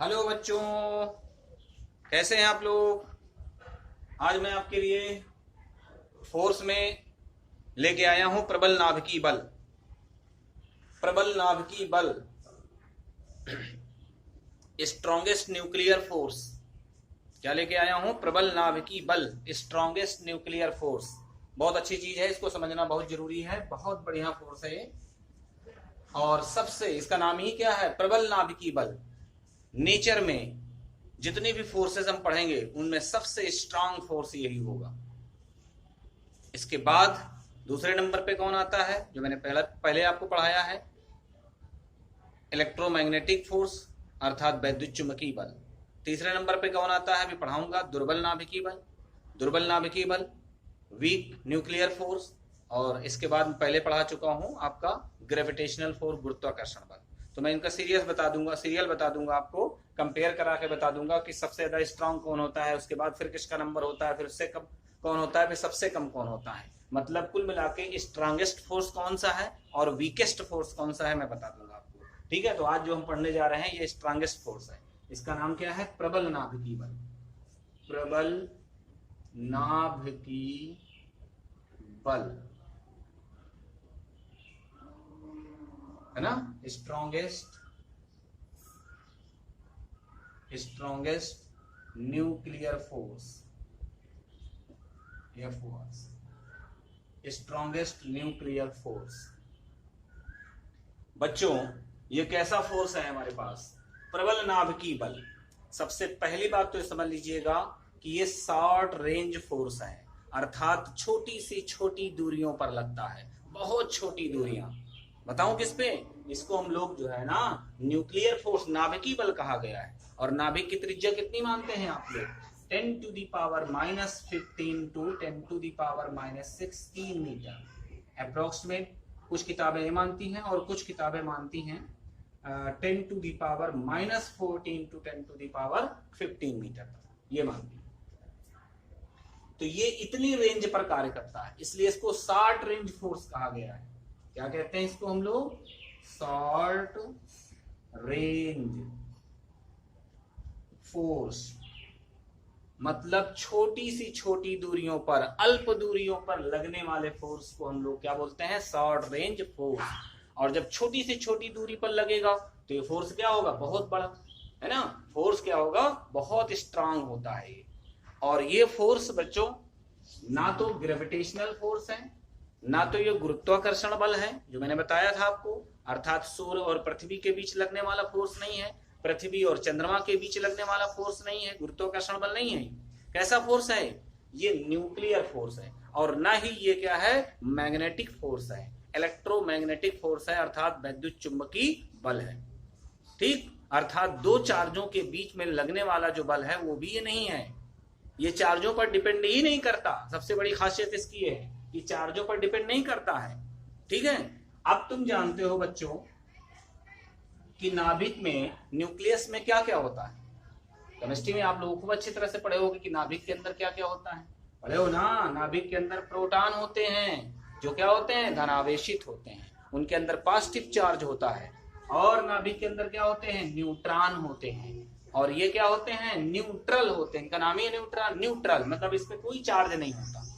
Hello बच्चों, कैसे हैं आप लोग। आज मैं आपके लिए फोर्स में लेके आया हूं प्रबल नाभिकीय बल। प्रबल नाभिकीय बल, स्ट्रॉन्गेस्ट न्यूक्लियर फोर्स। क्या लेके आया हूं? प्रबल नाभिकीय बल, स्ट्रॉन्गेस्ट न्यूक्लियर फोर्स। बहुत अच्छी चीज है, इसको समझना बहुत जरूरी है। बहुत बढ़िया फोर्स है ये। और सबसे इसका नाम ही क्या है? प्रबल नाभिकीय बल। नेचर में जितनी भी फोर्सेस हम पढ़ेंगे उनमें सबसे स्ट्रांग फोर्स यही होगा। इसके बाद दूसरे नंबर पे कौन आता है, जो मैंने पहले आपको पढ़ाया है? इलेक्ट्रोमैग्नेटिक फोर्स अर्थात वैद्युत चुंबकीय बल। तीसरे नंबर पे कौन आता है, अभी पढ़ाऊंगा, दुर्बल नाभिकीय बल। दुर्बल नाभिकीय बल, वीक न्यूक्लियर फोर्स। और इसके बाद पहले पढ़ा चुका हूं आपका ग्रेविटेशनल फोर्स, गुरुत्वाकर्षण बल। तो मैं इनका सीरियल बता दूंगा आपको, कंपेयर करा के बता दूंगा कि सबसे ज्यादा स्ट्रांग कौन होता है, उसके बाद फिर किसका नंबर होता है, फिर उससे कम कौन होता है, फिर सबसे कम कौन होता है। मतलब कुल मिला के स्ट्रांगेस्ट फोर्स कौन सा है और वीकेस्ट फोर्स कौन सा है मैं बता दूंगा आपको। ठीक है, तो आज जो हम पढ़ने जा रहे हैं ये स्ट्रांगेस्ट फोर्स है। इसका नाम क्या है? प्रबल नाभिकीय बल। प्रबल नाभिकीय बल, है ना। Strongest nuclear force, strongest nuclear force. बच्चों, ये कैसा फोर्स है हमारे पास? प्रबल नाभिकीय बल। सबसे पहली बात तो ये समझ लीजिएगा कि ये शॉर्ट रेंज फोर्स है, अर्थात छोटी से छोटी दूरियों पर लगता है, बहुत छोटी दूरियां। बताऊं किस पे? इसको हम लोग जो है ना न्यूक्लियर फोर्स, नाभिकीय बल कहा गया है। और नाभिक की त्रिज्या कितनी मानते हैं आप लोग? 10 to the power -15 to 10 to the power -16 metre approximate. कुछ किताबें ये मानती हैं और कुछ किताबें मानती हैं 10 to the power -14 to 10 to the power 15 metre, ये मानती है। तो ये इतनी रेंज पर कार्य करता है, इसलिए इसको शॉर्ट रेंज फोर्स कहा गया है। क्या कहते हैं इसको हम लोग? Short range force. मतलब छोटी सी छोटी दूरियों पर, अल्प दूरियों पर लगने वाले फोर्स को हम लोग क्या बोलते हैं? Short range force. और जब छोटी से छोटी दूरी पर लगेगा तो ये फोर्स क्या होगा? बहुत बड़ा, है ना। फोर्स क्या होगा? बहुत स्ट्रांग होता है ये। और ये फोर्स बच्चों ना तो ग्रेविटेशनल फोर्स है, ना तो ये गुरुत्वाकर्षण बल है जो मैंने बताया था आपको, अर्थात सूर्य और पृथ्वी के बीच लगने वाला फोर्स नहीं है, पृथ्वी और चंद्रमा के बीच लगने वाला फोर्स नहीं है, गुरुत्वाकर्षण बल नहीं है। कैसा फोर्स है? ये न्यूक्लियर फोर्स है। और ना ही ये क्या है? मैग्नेटिक फोर्स है, इलेक्ट्रोमैग्नेटिक फोर्स है, अर्थात वैद्युत चुंबकीय बल है। ठीक, अर्थात दो चार्जों के बीच में लगने वाला जो बल है वो भी ये नहीं है। ये चार्जों पर डिपेंड ही नहीं करता। सबसे बड़ी खासियत इसकी है कि चार्जों पर डिपेंड नहीं करता है। ठीक है। अब तुम जानते हो बच्चों कि नाभिक में, न्यूक्लियस में क्या क्या होता है। केमिस्ट्री में आप लोगों को अच्छी तरह से पढ़े होगे कि नाभिक के अंदर क्या क्या होता है। पढ़े हो ना? नाभिक के अंदर प्रोटॉन होते हैं जो क्या होते हैं? धनावेशित होते हैं, उनके अंदर पॉजिटिव चार्ज होता है। और नाभिक के अंदर क्या होते हैं? न्यूट्रॉन होते हैं। और ये क्या होते हैं? न्यूट्रल होते हैं। इनका नाम ही है न्यूट्रॉन। न्यूट्रल मतलब इस पे कोई चार्ज नहीं होता।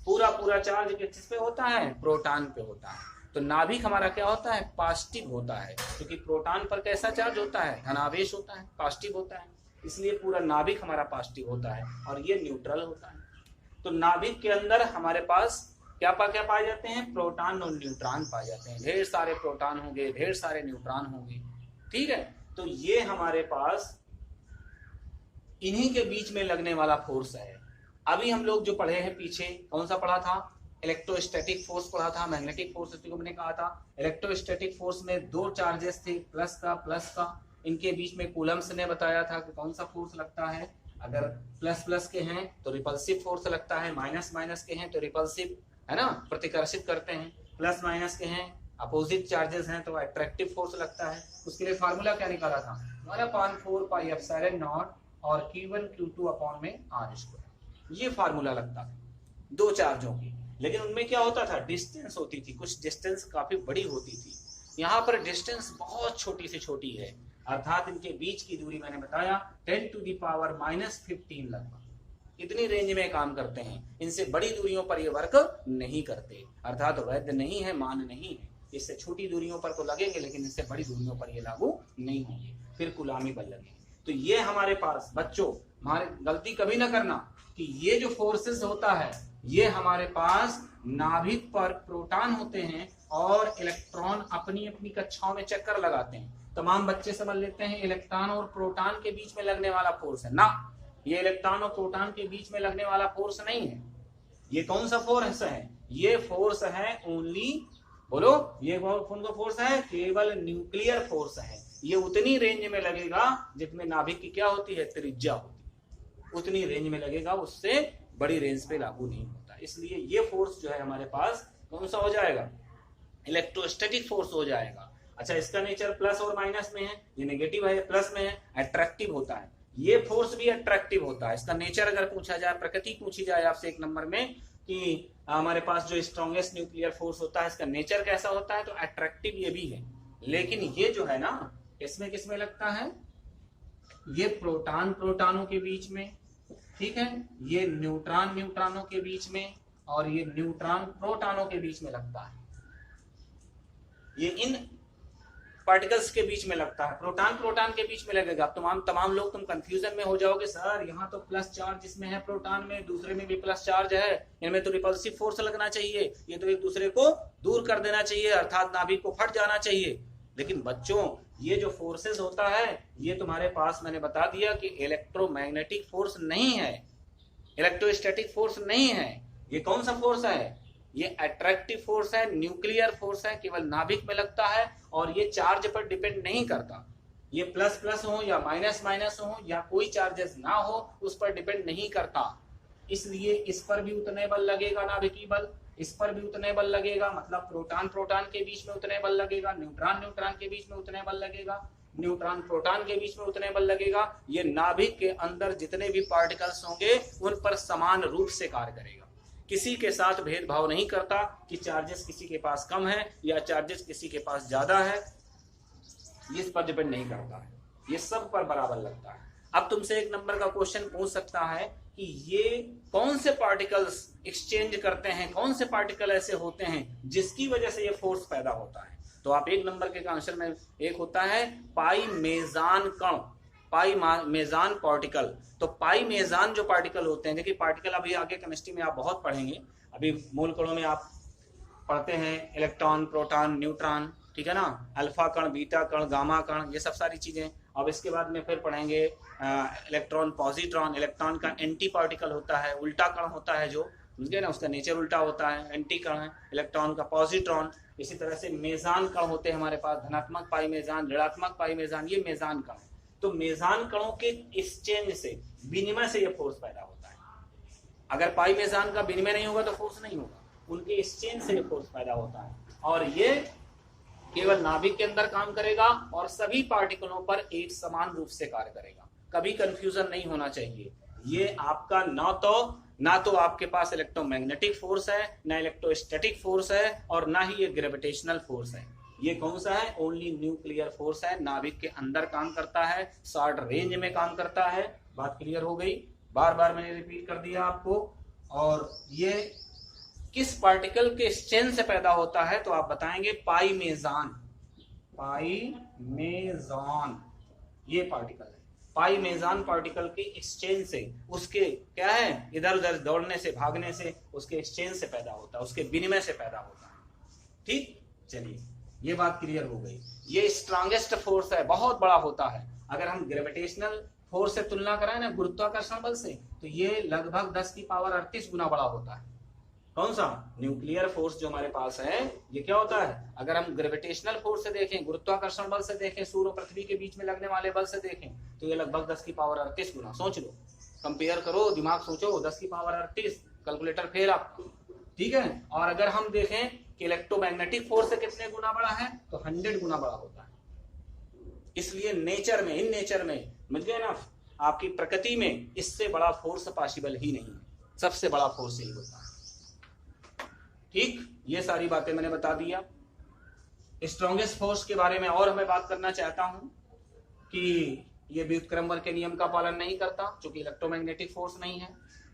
पूरा पूरा चार्ज किस पे होता है? प्रोटॉन पे होता है। तो नाभिक हमारा क्या होता है? पॉजिटिव होता है, क्योंकि प्रोटॉन पर कैसा चार्ज होता है? धनावेश होता है, पॉजिटिव होता है, इसलिए पूरा नाभिक हमारा पॉजिटिव होता है। और ये न्यूट्रल होता है। तो नाभिक के अंदर हमारे पास क्या पाए जाते हैं? प्रोटॉन और न्यूट्रॉन पाए जाते हैं। ढेर सारे प्रोटॉन होंगे, ढेर सारे न्यूट्रॉन होंगे। ठीक है, तो ये हमारे पास इन्हीं के बीच में लगने वाला फोर्स है। अभी हम लोग जो पढ़े हैं पीछे, कौन सा पढ़ा था? इलेक्ट्रोस्टैटिक फोर्स पढ़ा था, मैग्नेटिक फोर्स को मैंने कहा था। इलेक्ट्रोस्टैटिक फोर्स में दो चार्जेस थे, प्लस का। इनके बीच में कूलम्स ने बताया था कि कौन सा फोर्स लगता है। अगर प्लस प्लस के हैं तो रिपल्सिव फोर्स लगता है, माइनस माइनस के हैं तो रिपल्सिव, है ना, प्रतिकर्षित करते हैं। प्लस माइनस के हैं, अपोजिट चार्जेस हैं तो अट्रैक्टिव फोर्स लगता है। उसके लिए फार्मूला क्या निकाला था? 1/4 पाई एप्सिलॉन नॉट और Q1 Q2 अपॉन में R²। ये फार्मूला लगता था दो चार्जों की। लेकिन उनमें क्या होता था? डिस्टेंस होती थी, कुछ डिस्टेंस काफी बड़ी होती थी। यहाँ पर डिस्टेंस बहुत छोटी से छोटी है, अर्थात इनके बीच की दूरी मैंने बताया 10⁻⁻15 लगभग, इतनी रेंज में काम करते हैं। इनसे बड़ी दूरियों पर ये वर्क नहीं करते, अर्थात वैध नहीं है, मान नहीं है। इससे छोटी दूरियों पर तो लगेंगे लेकिन इससे बड़ी दूरियों पर ये लागू नहीं होंगे, फिर गुलामी बल लगेंगे। तो ये हमारे पास बच्चों, हमारे गलती कभी ना करना कि ये जो फोर्सेस होता है ये हमारे पास नाभिक पर प्रोटॉन होते हैं और इलेक्ट्रॉन अपनी अपनी कक्षाओं में चक्कर लगाते हैं। तमाम बच्चे समझ लेते हैं इलेक्ट्रॉन और प्रोटॉन के बीच में लगने वाला फोर्स है ना, ये इलेक्ट्रॉन और प्रोटॉन के बीच में लगने वाला फोर्स नहीं है। ये कौन सा फोर्स है? ये फोर्स है ओनली, बोलो, ये कौन सा फोर्स है? केवल न्यूक्लियर फोर्स है। ये उतनी रेंज में लगेगा जितने नाभिक की क्या होती है, त्रिज्या होती है, उतनी रेंज में लगेगा, उससे बड़ी रेंज पे लागू नहीं होता। इसलिए ये फोर्स जो है हमारे पास कौन सा हो जाएगा? इलेक्ट्रोस्टैटिक फोर्स हो जाएगा। अच्छा, इसका नेचर प्लस और माइनस में है, ये नेगेटिव है, प्लस में है, अट्रैक्टिव होता है। ये फोर्स भी अट्रैक्टिव होता है। इसका नेचर अगर पूछा जाए, प्रकृति पूछी जाए आपसे 1 नंबर में कि हमारे पास जो स्ट्रॉन्गेस्ट न्यूक्लियर फोर्स होता है इसका नेचर कैसा होता है, तो अट्रैक्टिव ये भी है। लेकिन ये जो है ना, इसमें किसमें लगता है? ये प्रोटॉन प्रोटॉनों के बीच में, ठीक है, ये न्यूट्रॉन न्यूट्रॉनों के बीच में, और ये न्यूट्रॉन प्रोटॉनों के बीच में लगता है। ये इन पार्टिकल्स के बीच में लगता है, प्रोटॉन प्रोटॉन के बीच में लगेगा। तमाम लोग तुम कंफ्यूजन में हो जाओगे, सर यहाँ तो प्लस चार्ज इसमें है, प्रोटॉन में, दूसरे में भी प्लस चार्ज है, इनमें तो रिपल्सिव फोर्स लगना चाहिए, ये तो एक दूसरे को दूर कर देना चाहिए, अर्थात नाभिक को फट जाना चाहिए। लेकिन बच्चों, ये जो फोर्सेस होता है ये तुम्हारे पास मैंने बता दिया कि इलेक्ट्रोमैग्नेटिक फोर्स नहीं है, इलेक्ट्रोस्टैटिक फोर्स नहीं है। ये कौन सा फोर्स है? ये अट्रैक्टिव फोर्स है, न्यूक्लियर फोर्स है, केवल नाभिक में लगता है और ये चार्ज पर डिपेंड नहीं करता। ये प्लस प्लस हो या माइनस माइनस हो या कोई चार्जेस ना हो, उस पर डिपेंड नहीं करता। इसलिए इस पर भी उतने बल लगेगा, नाभिकीय बल, इस पर भी उतने बल लगेगा, मतलब प्रोटॉन प्रोटॉन के बीच में उतने बल लगेगा, न्यूट्रॉन न्यूट्रॉन के बीच में उतने बल लगेगा, न्यूट्रॉन प्रोटॉन के बीच में उतने बल लगेगा। ये नाभिक के अंदर जितने भी पार्टिकल्स होंगे उन पर समान रूप से कार्य करेगा, किसी के साथ भेदभाव नहीं करता कि चार्जेस किसी के पास कम है या चार्जेस किसी के पास ज्यादा है, इस पर डिपेंड नहीं करता है, ये सब पर बराबर लगता है। अब तुमसे 1 नंबर का क्वेश्चन पूछ सकता है कि ये कौन से पार्टिकल्स एक्सचेंज करते हैं, कौन से पार्टिकल ऐसे होते हैं जिसकी वजह से ये फोर्स पैदा होता है। तो आप 1 नंबर के आंसर में एक होता है पाई मेजान कण, पाई मेजान पार्टिकल। तो पाई मेजान जो पार्टिकल होते हैं, देखिए पार्टिकल अभी आगे केमिस्ट्री में आप बहुत पढ़ेंगे, अभी मूल कणों में आप पढ़ते हैं इलेक्ट्रॉन प्रोटॉन न्यूट्रॉन, ठीक है ना, अल्फा कण बीटा कण गामा कण, ये सब सारी चीजें। अब इसके बाद में फिर पढ़ेंगे इलेक्ट्रॉन पॉजिट्रॉन, इलेक्ट्रॉन का एंटी पार्टिकल होता है, उल्टा कण होता है जो, समझ ना, उसका नेचर उल्टा होता है, एंटी कण है, इलेक्ट्रॉन का पॉजिट्रॉन। इसी तरह से मेजान कण होते हैं हमारे पास, धनात्मक पाई मेजान, ऋणात्मक पाई मेजान, ये मेजान कण। तो मेजान कणों के एक्सचेंज से, विनिमय से ये फोर्स पैदा होता है। अगर पाई मेजान का विनिमय नहीं होगा तो फोर्स नहीं होगा, उनके एक्सचेंज से ये फोर्स पैदा होता है और ये केवल नाभिक के अंदर काम करेगा और सभी पार्टिकलों पर एक समान रूप से कार्य करेगा। कभी कंफ्यूजन नहीं होना चाहिए। ये आपका ना तो आपके पास इलेक्ट्रोमैग्नेटिक फोर्स है, ना इलेक्ट्रोस्टैटिक फोर्स है, और ना ही ये ग्रेविटेशनल फोर्स है। ये कौन सा है? ओनली न्यूक्लियर फोर्स है, नाभिक के अंदर काम करता है, शॉर्ट रेंज में काम करता है। बात क्लियर हो गई? बार बार मैंने रिपीट कर दिया आपको। और ये किस पार्टिकल के एक्सचेंज से पैदा होता है तो आप बताएंगे पाई मेजान, पाई मेजान ये पार्टिकल है। पाई मेजान पार्टिकल के एक्सचेंज से, उसके क्या है, इधर उधर दौड़ने से, भागने से, उसके एक्सचेंज से पैदा होता है, उसके विनिमय से पैदा होता है। ठीक, चलिए ये बात क्लियर हो गई। ये स्ट्रॉन्गेस्ट फोर्स है, बहुत बड़ा होता है। अगर हम ग्रेविटेशनल फोर्स से तुलना कराएं ना, गुरुत्वाकर्षण बल से, तो ये लगभग 10 की पावर 38 गुना बड़ा होता है। कौन सा? न्यूक्लियर फोर्स जो हमारे पास है, ये क्या होता है? अगर हम ग्रेविटेशनल फोर्स से देखें, गुरुत्वाकर्षण बल से देखें, सूर्य और पृथ्वी के बीच में लगने वाले बल से देखें, तो ये लगभग 10 की पावर 38 गुना। सोच लो, कंपेयर करो, दिमाग सोचो, 10 की पावर 38, कैलकुलेटर फेल आप, ठीक है। और अगर हम देखें कि इलेक्ट्रोमैग्नेटिक फोर्स से कितने गुना बड़ा है, तो 100 गुना बड़ा होता है। इसलिए नेचर में, इन नेचर में, समझ गए ना, आपकी प्रकृति में इससे बड़ा फोर्स पॉसिबल ही नहीं है। सबसे बड़ा फोर्स यही होता है। ठीक, ये सारी बातें मैंने बता दिया। स्ट्रॉन्गेस्ट फोर्स के बारे में और मैं बात करना चाहता हूं। कि ये व्युत्क्रमण के नियम का पालन नहीं करता, क्योंकि इलेक्ट्रोमैग्नेटिक फोर्स नहीं है,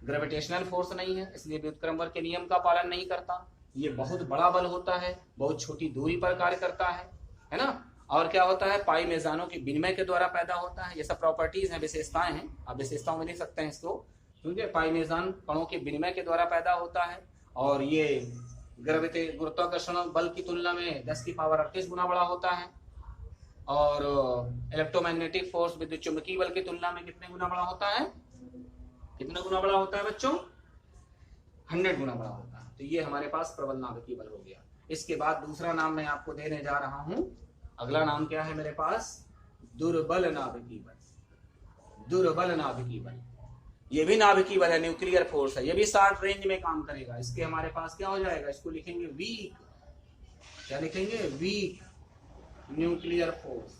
ग्रेविटेशनल फोर्स नहीं है, इसलिए व्युत्क्रमण के नियम का पालन नहीं करता। ये बहुत बड़ा बल होता है, बहुत छोटी दूरी पर कार्य करता है ना। और क्या होता है, पाई मेजानों के विनिमय के द्वारा पैदा होता है। ये सब प्रॉपर्टीज हैं, विशेषताएं हैं, आप विशेषताओं में लिख सकते हैं इसको, क्योंकि पाई मेजान कणों के विनिमय के द्वारा पैदा होता है। और ये गुरुत्वाकर्षण बल की तुलना में 10 की पावर 38 गुना बड़ा होता है। और इलेक्ट्रोमैग्नेटिक फोर्स विद्युत चुंबकीय बल की तुलना में कितने गुना बड़ा होता है, कितना गुना बड़ा होता है बच्चों, 100 गुना बड़ा होता है। तो ये हमारे पास प्रबल नाभिकीय बल हो गया। इसके बाद दूसरा नाम मैं आपको देने जा रहा हूं, अगला नाम क्या है मेरे पास, दुर्बल नाभिकीय बल। दुर्बल नाभिकीय बल, ये भी नाभिकीय बल है, न्यूक्लियर फोर्स है, ये भी शॉर्ट रेंज में काम करेगा। इसके हमारे पास क्या हो जाएगा, इसको लिखेंगे वीक, क्या लिखेंगे, weak nuclear force.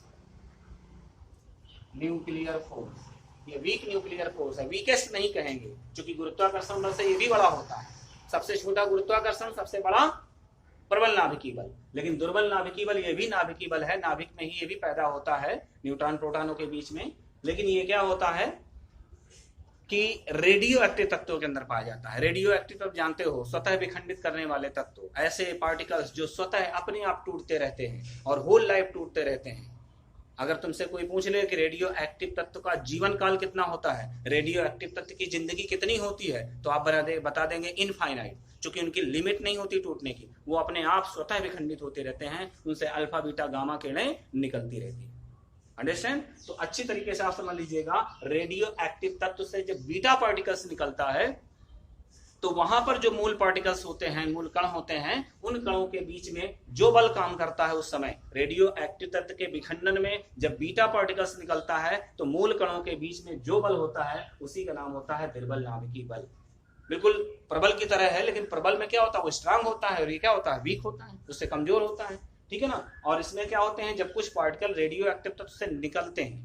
Nuclear force, ये वीक न्यूक्लियर फोर्स है, वीकेस्ट नहीं कहेंगे, क्योंकि गुरुत्वाकर्षण बल से ये भी बड़ा होता है। सबसे छोटा गुरुत्वाकर्षण, सबसे बड़ा प्रबल नाभिकीय बल। लेकिन दुर्बल नाभिकीय बल ये भी नाभिकीय बल है, नाभिक में ही ये भी पैदा होता है न्यूट्रॉन प्रोटॉनों के बीच में। लेकिन ये क्या होता है कि रेडियो एक्टिव तत्वों के अंदर पाया जाता है। रेडियो एक्टिव तत्व जानते हो, स्वतः विखंडित करने वाले तत्व, ऐसे पार्टिकल्स जो स्वतः अपने आप टूटते रहते हैं और होल लाइफ टूटते रहते हैं। अगर तुमसे कोई पूछ ले कि रेडियो एक्टिव तत्व का जीवन काल कितना होता है, रेडियो एक्टिव तत्व की जिंदगी कितनी होती है, तो आप बता देंगे इनफाइनाइट, क्योंकि उनकी लिमिट नहीं होती टूटने की, वो अपने आप स्वतः विखंडित होते रहते हैं, उनसे अल्फा बीटा गामा किरणें निकलती रहती है। अंडरस्टैंड? तो अच्छी तरीके से आप समझ लीजिएगा, रेडियो एक्टिव तत्व से जब बीटा पार्टिकल्स निकलता है तो वहां पर जो मूल पार्टिकल्स होते हैं, मूल कण होते हैं, उन कणों के बीच में जो बल काम करता है उस समय, रेडियो एक्टिव तत्व के विखंडन में जब बीटा पार्टिकल्स निकलता है तो मूल कणों के बीच में जो बल होता है उसी का नाम होता है दुर्बल नाभिकीय बल। बिल्कुल प्रबल की तरह है, लेकिन प्रबल में क्या होता है, वो स्ट्रांग होता है, और ये क्या होता है, वीक होता है, उससे कमजोर होता है। ठीक है ना। और इसमें क्या होते हैं, जब कुछ पार्टिकल रेडियो एक्टिव तत्व से निकलते हैं,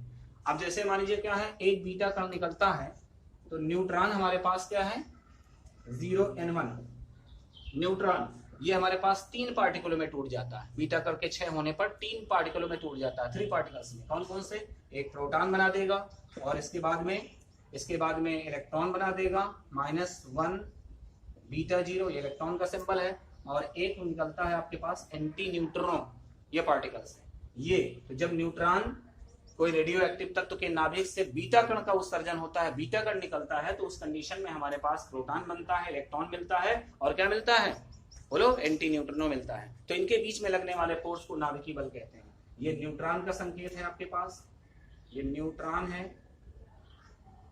अब जैसे मान लीजिए क्या है, एक बीटा कण निकलता है, तो न्यूट्रॉन हमारे पास क्या है, 0n1 न्यूट्रॉन, ये हमारे पास 3 पार्टिकलों में टूट जाता है। बीटा कण के 6 होने पर 3 पार्टिकलों में टूट जाता है, 3 पार्टिकल्स में। कौन कौन से, एक प्रोटॉन बना देगा, और इसके बाद में इलेक्ट्रॉन बना देगा, -1 बीटा 0, ये इलेक्ट्रॉन का सिंबल है, और एक निकलता है आपके पास एंटी न्यूट्रिनो, ये पार्टिकल्स है ये। तो जब न्यूट्रॉन कोई रेडियो एक्टिव तत्व के नाभिक से बीटा कण का उत्सर्जन होता है, बीटा कण निकलता है, तो उस कंडीशन में हमारे पास प्रोटॉन बनता है, इलेक्ट्रॉन मिलता है, और क्या मिलता है, बोलो, एंटी न्यूट्रिनो मिलता है। तो इनके बीच में लगने वाले फोर्स को नाभिकीय बल कहते हैं। ये न्यूट्रॉन का संकेत है आपके पास, ये न्यूट्रॉन है,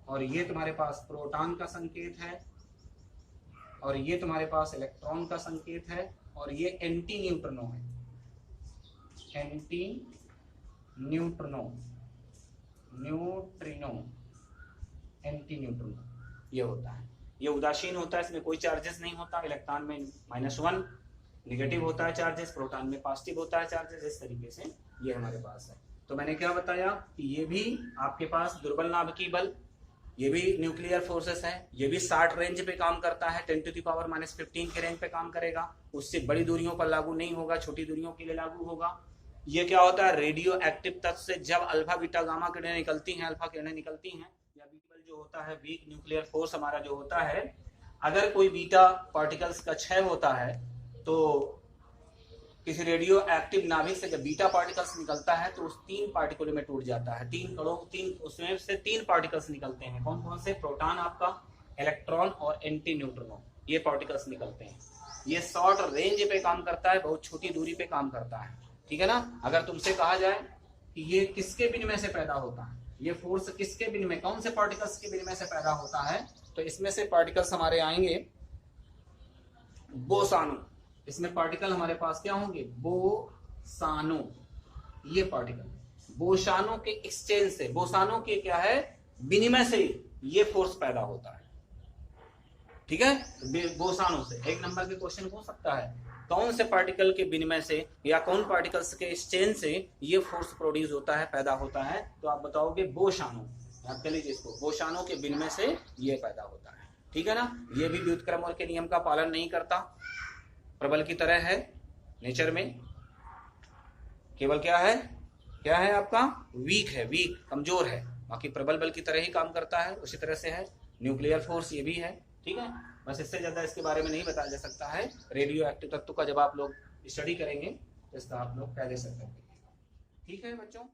और ये तुम्हारे पास प्रोटॉन का संकेत है, और ये तुम्हारे पास इलेक्ट्रॉन का संकेत है, और ये एंटी न्यूट्रिनो है, एंटी न्यूट्रिनो, एंटी न्यूट्रिनो ये होता है। ये उदासीन होता है, इसमें कोई चार्जेस नहीं होता। इलेक्ट्रॉन में -1 निगेटिव होता है चार्जेस, प्रोटॉन में पॉजिटिव होता है चार्जेस। इस तरीके से ये हमारे पास है। तो मैंने क्या बताया कि ये भी आपके पास दुर्बल नाभिकीय बल, ये भी न्यूक्लियर फोर्सेस है, ये भी 60 रेंज पे काम करता है, 10⁻⁻15 के रेंज पे काम करेगा, उससे बड़ी दूरियों पर लागू नहीं होगा, छोटी दूरियों के लिए लागू होगा। ये क्या होता है, रेडियो एक्टिव तत्व से जब अल्फा बीटा गामा किरणें निकलती हैं, अल्फा किरणें निकलती हैं, या बीटा जो होता है, वीक न्यूक्लियर फोर्स हमारा जो होता है, अगर कोई बीटा पार्टिकल्स का क्षय होता है तो किसी रेडियो एक्टिव नाभिक से जब बीटा पार्टिकल्स निकलता है तो उस 3 पार्टिकलों में टूट जाता है। 3 उसमें से 3 पार्टिकल्स निकलते हैं। कौन कौन से, प्रोटॉन आपका, इलेक्ट्रॉन और एंटी न्यूट्रिनो, ये पार्टिकल्स निकलते हैं। ये शॉर्ट रेंज पे काम करता है, बहुत छोटी दूरी पे काम करता है। ठीक है ना। अगर तुमसे कहा जाए कि ये किसके विनिमय से पैदा होता है, ये फोर्स किसके विनिमय, कौन से पार्टिकल्स के विनिमय से पैदा होता है, तो इसमें से पार्टिकल्स हमारे आएंगे बोसानो। इसमें पार्टिकल हमारे पास क्या होंगे, बोसानो, ये पार्टिकल बोसानो के एक्सचेंज से, बोसानो के क्या है, विनिमय से ये फोर्स पैदा होता है। ठीक है, बोसानो से। 1 नंबर के क्वेश्चन हो सकता है, कौन से पार्टिकल के विनिमय से या कौन पार्टिकल्स के एक्सचेंज से ये फोर्स प्रोड्यूस होता है, पैदा होता है, तो आप बताओगे बोसानो। याद कर लीजिए इसको, बोसानो के विनिमय से ये पैदा होता है। ठीक है ना। ये भी व्युत्क्रमण के नियम का पालन नहीं करता, प्रबल की तरह है नेचर में, केवल क्या है, क्या है आपका, वीक है, वीक, कमजोर है। बाकी प्रबल बल की तरह ही काम करता है, उसी तरह से है। न्यूक्लियर फोर्स ये भी है, ठीक है। बस इससे ज्यादा इसके बारे में नहीं बताया जा सकता है। रेडियो एक्टिव तत्व का जब आप लोग स्टडी करेंगे तो इसका आप लोग पहले से करेंगे। ठीक है बच्चों।